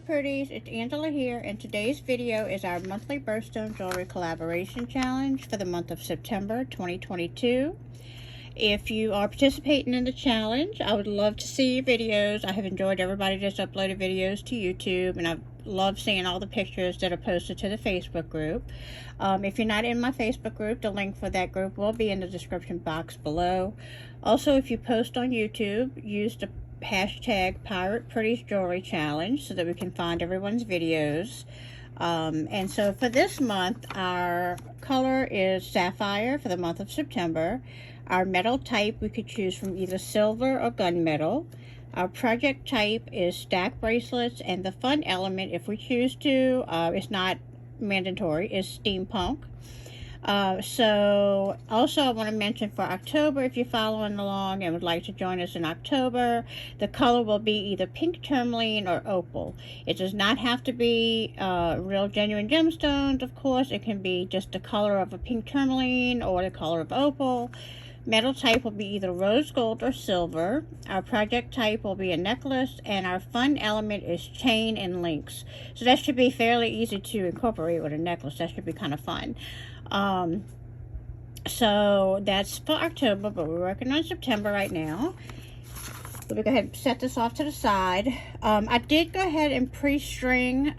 Pretties, it's Angela here, and today's video is our monthly Birthstone Jewelry Collaboration Challenge for the month of September 2022. If you are participating in the challenge, I would love to see your videos. I have enjoyed everybody that's uploaded videos to YouTube, and I've loved seeing all the pictures that are posted to the Facebook group. If you're not in my Facebook group, the link for that group will be in the description box below. Also, if you post on YouTube, use the hashtag Pirate Pretties Jewelry Challenge so that we can find everyone's videos. And so for this month, our color is Sapphire for the month of September. Our metal type we could choose from either silver or gunmetal. Our project type is stack bracelets, and the fun element, if we choose to, it's not mandatory, is steampunk. So also I want to mention for October, if you're following along and would like to join us in October, the color will be either pink tourmaline or opal. It does not have to be real genuine gemstones, of course. It can be just the color of a pink tourmaline or the color of opal. Metal type will be either rose gold or silver. Our project type will be a necklace, and our fun element is chain and links. So that should be fairly easy to incorporate with a necklace. That should be kind of fun. So that's for October, but we're working on September right now. Let me go ahead and set this off to the side. I did go ahead and pre-string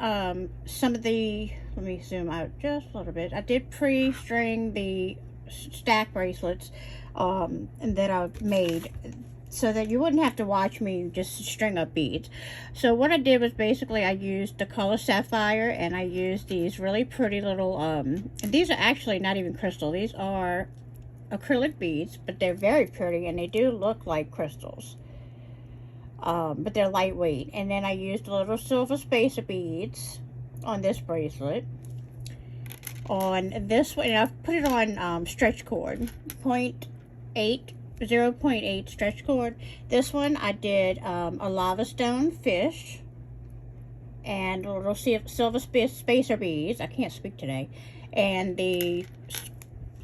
some of the, let me zoom out just a little bit. I did pre-string the stack bracelets that I've made, so that you wouldn't have to watch me just string up beads. So what I did was basically I used the color Sapphire, and I used these really pretty little, and these are actually not even crystal. These are acrylic beads, but they're very pretty, and they do look like crystals. But they're lightweight. And then I used a little silver spacer beads on this bracelet. On this one, I've put it on stretch cord, 0.8 stretch cord. This one I did a lava stone fish and a little silver spacer beads. I can't speak today. And the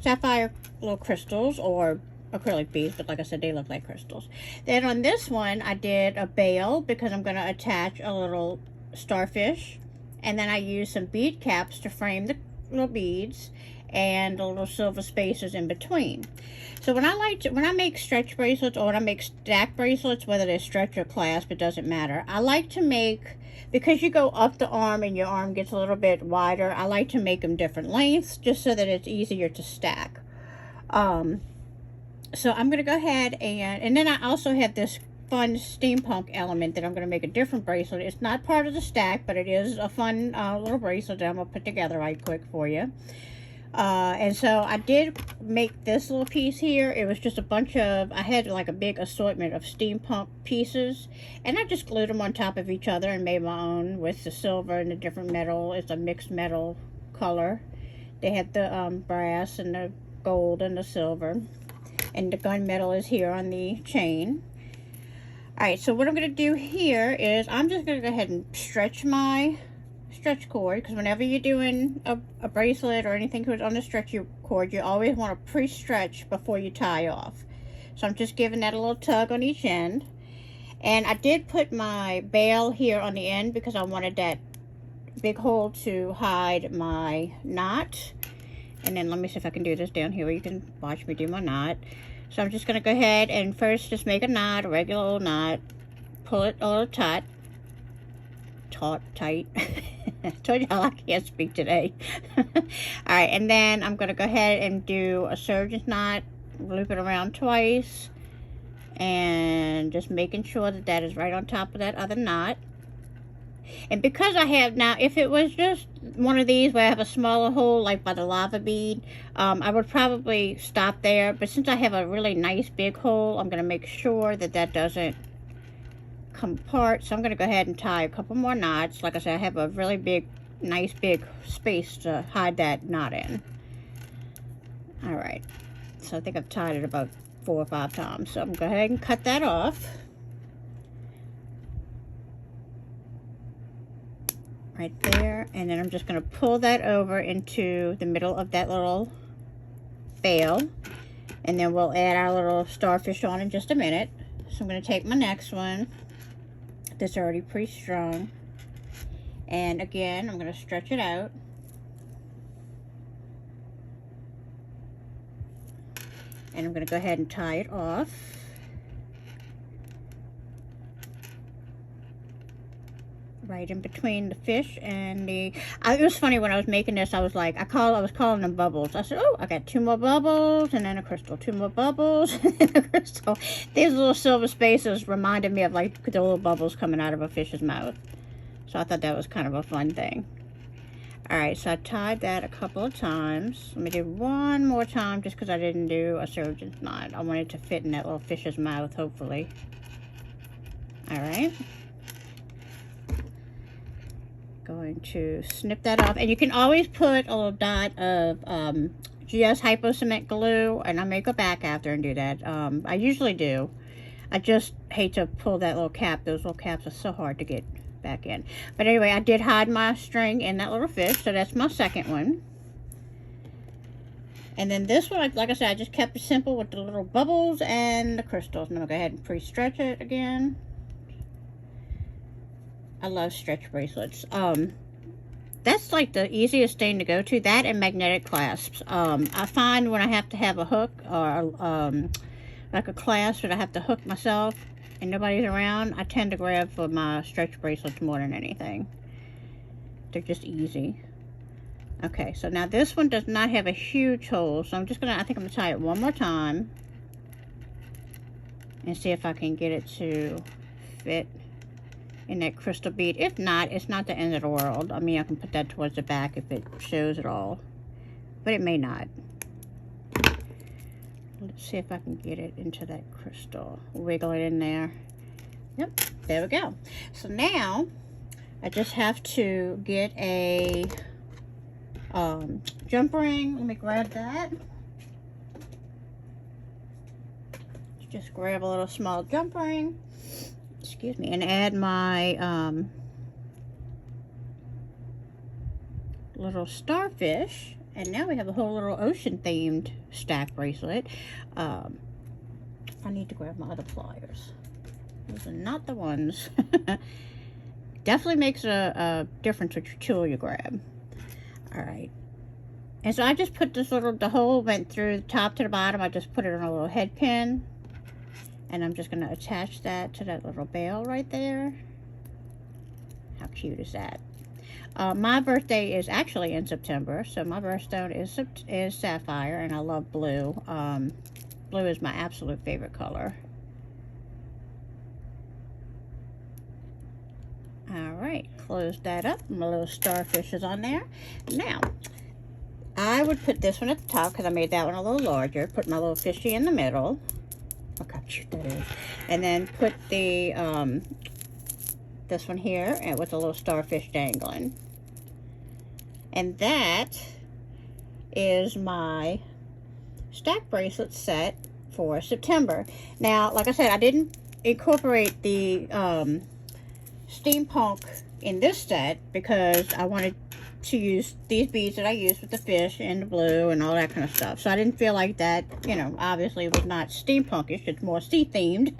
sapphire little crystals or acrylic beads, but like I said, they look like crystals. Then on this one I did a bail because I'm going to attach a little starfish, and then I used some bead caps to frame the little beads and the little silver spacers in between. So when I make stretch bracelets, or when I make stack bracelets, whether they're stretch or clasp, it doesn't matter. I like to make, because you go up the arm and your arm gets a little bit wider, I like to make them different lengths just so that it's easier to stack. So I'm going to go ahead and then I also have this fun steampunk element that I'm going to make a different bracelet. It's not part of the stack, but it is a fun little bracelet that I'm going to put together right quick for you. And so I did make this little piece here. It was just a bunch of, I had like a big assortment of steampunk pieces, and I just glued them on top of each other and made my own with the silver and the different metal. It's a mixed metal color. They had the brass and the gold and the silver, and the gunmetal is here on the chain. Alright, so what I'm going to do here is I'm just going to go ahead and stretch my stretch cord, because whenever you're doing a bracelet or anything on the stretch cord, you always want to pre-stretch before you tie off. So I'm just giving that a little tug on each end. And I did put my bail here on the end because I wanted that big hole to hide my knot. And then let me see if I can do this down here where you can watch me do my knot. So I'm just going to go ahead and first just make a knot, a regular old knot, pull it a little tight. I told you how I can't speak today. Alright, and then I'm going to go ahead and do a surgeon's knot, loop it around twice, and just making sure that that is right on top of that other knot. And because I have now, if it was just one of these where I have a smaller hole like by the lava bead, I would probably stop there. But since I have a really nice big hole, I'm going to make sure that that doesn't come apart. So I'm going to go ahead and tie a couple more knots. Like I said, I have a really big, nice big space to hide that knot in. Alright, so I think I've tied it about 4 or 5 times. So I'm going to go ahead and cut that off. Right there, and then I'm just going to pull that over into the middle of that little bail, and then we'll add our little starfish on in just a minute. So I'm going to take my next one that's already pre-strung, And again, I'm going to stretch it out. And I'm going to go ahead and tie it off. Right in between the fish and the... it was funny when I was making this, I was like, I was calling them bubbles. I said, oh, I got 2 more bubbles and then a crystal. 2 more bubbles and then a crystal. These little silver spaces reminded me of like the little bubbles coming out of a fish's mouth. So I thought that was kind of a fun thing. Alright, so I tied that a couple of times. Let me do one more time just because I didn't do a surgeon's knot. I wanted to fit in that little fish's mouth, hopefully. Alright. Going to snip that off. And you can always put a little dot of GS Hypo Cement glue. And I may go back after and do that. I usually do. I just hate to pull that little cap. Those little caps are so hard to get back in. But anyway, I did hide my string in that little fish, so that's my second one. And then this one, like I said, I just kept it simple with the little bubbles and the crystals. And I'm gonna go ahead and pre-stretch it again. I love stretch bracelets. That's like the easiest thing to go to, that and magnetic clasps. I find when I have to have a hook or like a clasp that I have to hook myself and nobody's around, I tend to grab for my stretch bracelets more than anything. They're just easy. Okay, so now this one does not have a huge hole, so I think I'm gonna tie it one more time and see if I can get it to fit in that crystal bead. If not, it's not the end of the world. I mean, I can put that towards the back if it shows at all, but it may not. Let's see if I can get it into that crystal. Wiggle it in there. Yep, there we go. So now I just have to get a jump ring. Let me grab that. Just grab a little small jump ring. Excuse me, and add my little starfish. And now we have a whole little ocean themed stack bracelet. I need to grab my other pliers. Those are not the ones. Definitely makes a difference which tool you grab. Alright. And so I just put this the hole went through the top to the bottom. I just put it on a little head pin. And I'm just going to attach that to that little bell right there. How cute is that? My birthday is actually in September, so my birthstone is sapphire, and I love blue. Blue is my absolute favorite color. Alright, close that up. My little starfish is on there. Now, I would put this one at the top because I made that one a little larger. Put my little fishy in the middle. Look how cute that is. And then put the this one here and with a little starfish dangling. And that is my stack bracelet set for September. Now, like I said, I didn't incorporate the steampunk in this set because I wanted to use these beads that I used with the fish and the blue and all that kind of stuff. So I didn't feel like that, you know, obviously it was not steampunkish, it's more sea themed.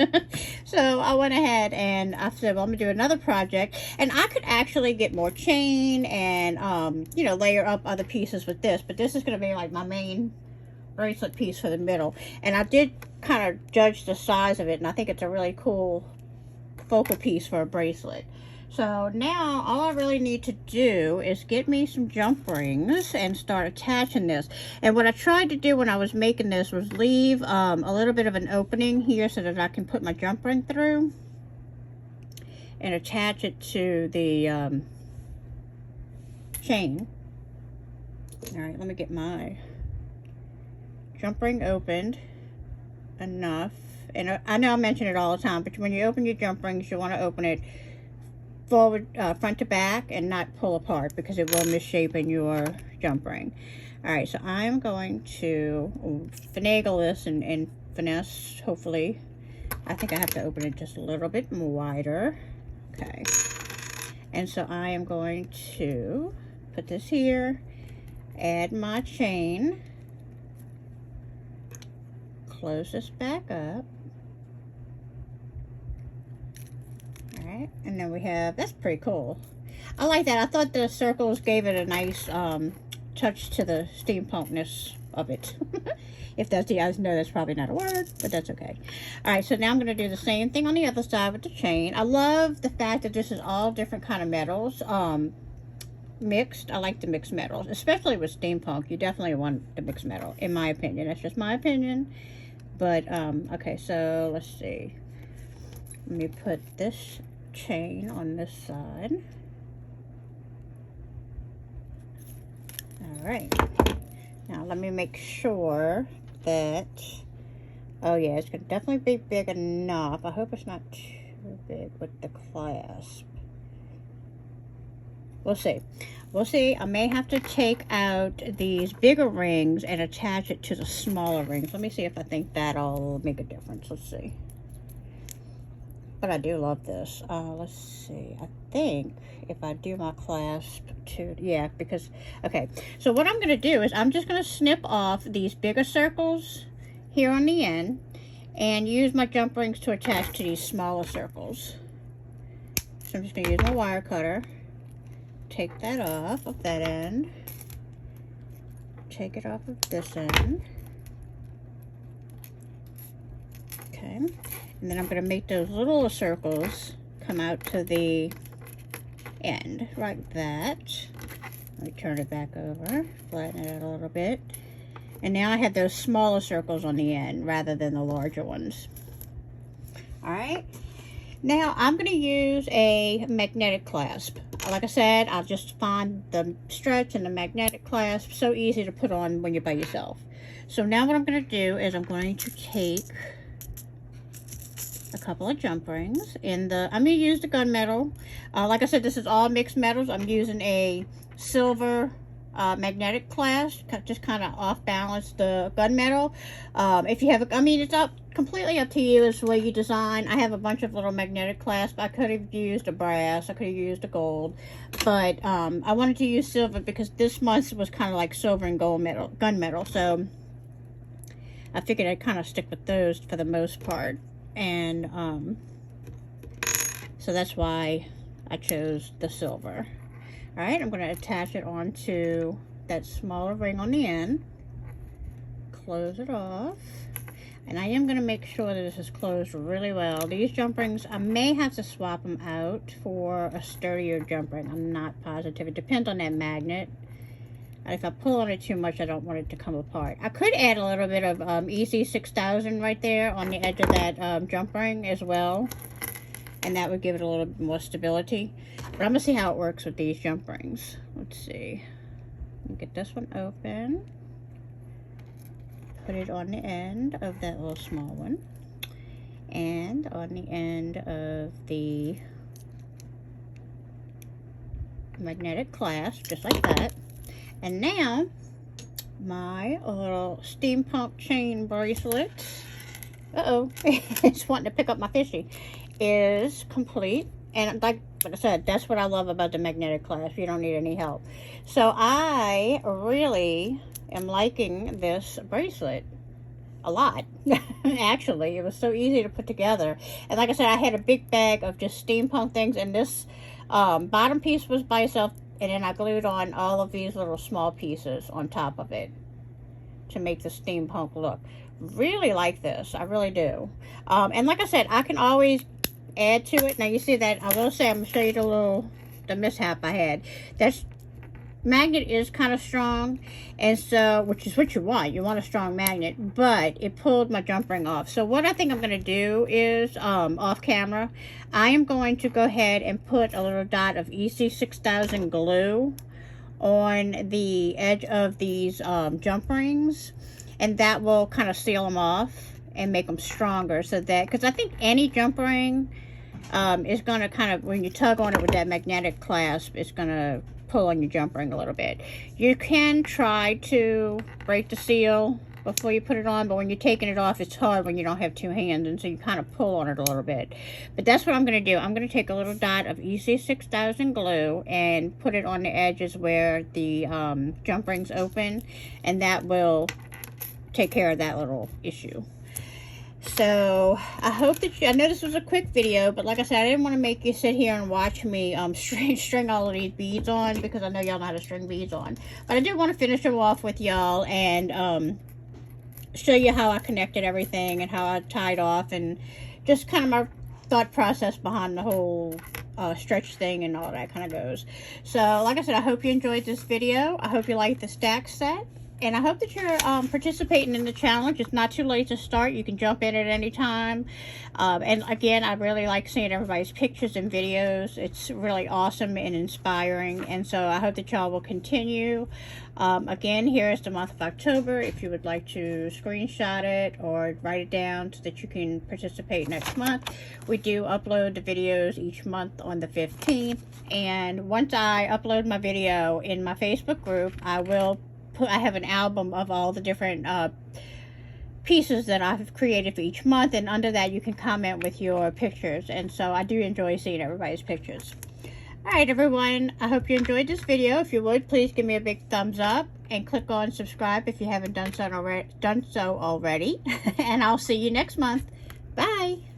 So I went ahead and I said, well, I'm gonna do another project, and I could actually get more chain and you know, layer up other pieces with this, but this is gonna be like my main bracelet piece for the middle. And I did kind of judge the size of it, and I think it's a really cool focal piece for a bracelet. So now all I really need to do is get me some jump rings and start attaching this. And what I tried to do when I was making this was leave a little bit of an opening here so that I can put my jump ring through and attach it to the chain. All right, let me get my jump ring opened enough. And I know I mention it all the time, but when you open your jump rings, you want to open it forward, front to back, and not pull apart because it will misshapen your jump ring. All right, so I'm going to finagle this and finesse, hopefully. I think I have to open it just a little bit wider. Okay. And so I am going to put this here, add my chain, close this back up. And then we have, that's pretty cool. I like that. I thought the circles gave it a nice touch to the steampunkness of it. If that's, you guys know that's probably not a word, but that's okay. All right, so now I'm going to do the same thing on the other side with the chain. I love the fact that this is all different kind of metals mixed. I like the mixed metals, especially with steampunk. You definitely want the mixed metal, in my opinion. That's just my opinion. But, okay, so let's see. Let me put this chain on this side. All right. Now, let me make sure that, oh yeah, it's going to definitely be big enough. I hope it's not too big with the clasp. We'll see. We'll see. I may have to take out these bigger rings and attach it to the smaller rings. Let me see if I think that'll make a difference. Let's see. But I do love this. Let's see. I think if I do my clasp to, yeah, because, okay. So what I'm going to do is I'm just going to snip off these bigger circles here on the end and use my jump rings to attach to these smaller circles. So I'm just going to use my wire cutter. Take that off of that end. Take it off of this end. Okay. And then I'm going to make those little circles come out to the end, like that. Let me turn it back over, flatten it out a little bit. And now I have those smaller circles on the end rather than the larger ones. All right. Now I'm going to use a magnetic clasp. Like I said, I'll just find the stretch and the magnetic clasp. So easy to put on when you're by yourself. So now what I'm going to do is I'm going to take a couple of jump rings in the, I'm going to use the gunmetal. Like I said, this is all mixed metals. I'm using a silver magnetic clasp, just kind of off balance the gunmetal. If you have, I mean, it's completely up to you as the way you design. I have a bunch of little magnetic clasps. I could have used a brass, I could have used a gold, but I wanted to use silver because this month was kind of like silver and gold metal, gunmetal. So I figured I'd kind of stick with those for the most part. And so that's why I chose the silver. All right, I'm going to attach it onto that smaller ring on the end. Close it off. And I am going to make sure that this is closed really well. These jump rings, I may have to swap them out for a sturdier jump ring. I'm not positive. It depends on that magnet. And if I pull on it too much, I don't want it to come apart. I could add a little bit of EC6000 right there on the edge of that jump ring as well. And that would give it a little bit more stability. But I'm going to see how it works with these jump rings. Let's see. Get this one open. Put it on the end of that little small one. And on the end of the magnetic clasp, just like that. And now, my little steampunk chain bracelet, it's wanting to pick up my fishy, is complete. And like I said, that's what I love about the magnetic clasp. You don't need any help. So I really am liking this bracelet a lot. Actually, it was so easy to put together. And like I said, I had a big bag of just steampunk things, and this bottom piece was by itself. And then I glued on all of these little small pieces on top of it to make the steampunk look. Really like this. I really do. And like I said, I can always add to it. Now you see that, I will say, I'm going to show you the mishap I had. That magnet is kind of strong. And so, which is what you want. You want a strong magnet. But it pulled my jump ring off. So what I think I'm going to do is, off camera, I am going to go ahead and put a little dot of EC6000 glue on the edge of these jump rings. And that will kind of seal them off and make them stronger. So that, because I think any jump ring is going to kind of, when you tug on it with that magnetic clasp, it's going to pull on your jump ring a little bit. You can try to break the seal before you put it on, but when you're taking it off, it's hard when you don't have two hands, and so you kind of pull on it a little bit. But that's what I'm going to do. I'm going to take a little dot of EC6000 glue and put it on the edges where the jump rings open, and that will take care of that little issue. So I hope that I know this was a quick video, but like I said, I didn't want to make you sit here and watch me string all of these beads on, because I know y'all know how to string beads on. But I did want to finish them off with y'all and show you how I connected everything and how I tied off, and just kind of my thought process behind the whole stretch thing and all that kind of goes. So like I said, I hope you enjoyed this video. I hope you like the stack set. And I hope that you're participating in the challenge. It's not too late to start. You can jump in at any time. And again, I really like seeing everybody's pictures and videos. It's really awesome and inspiring. And so I hope that y'all will continue. Again, here is the month of October. If you would like to screenshot it or write it down so that you can participate next month. We do upload the videos each month on the 15th. And once I upload my video in my Facebook group, I have an album of all the different pieces that I've created for each month, and under that you can comment with your pictures, and so I do enjoy seeing everybody's pictures. Alright everyone, I hope you enjoyed this video. If you would, please give me a big thumbs up and click on subscribe if you haven't done so already. And I'll see you next month. Bye!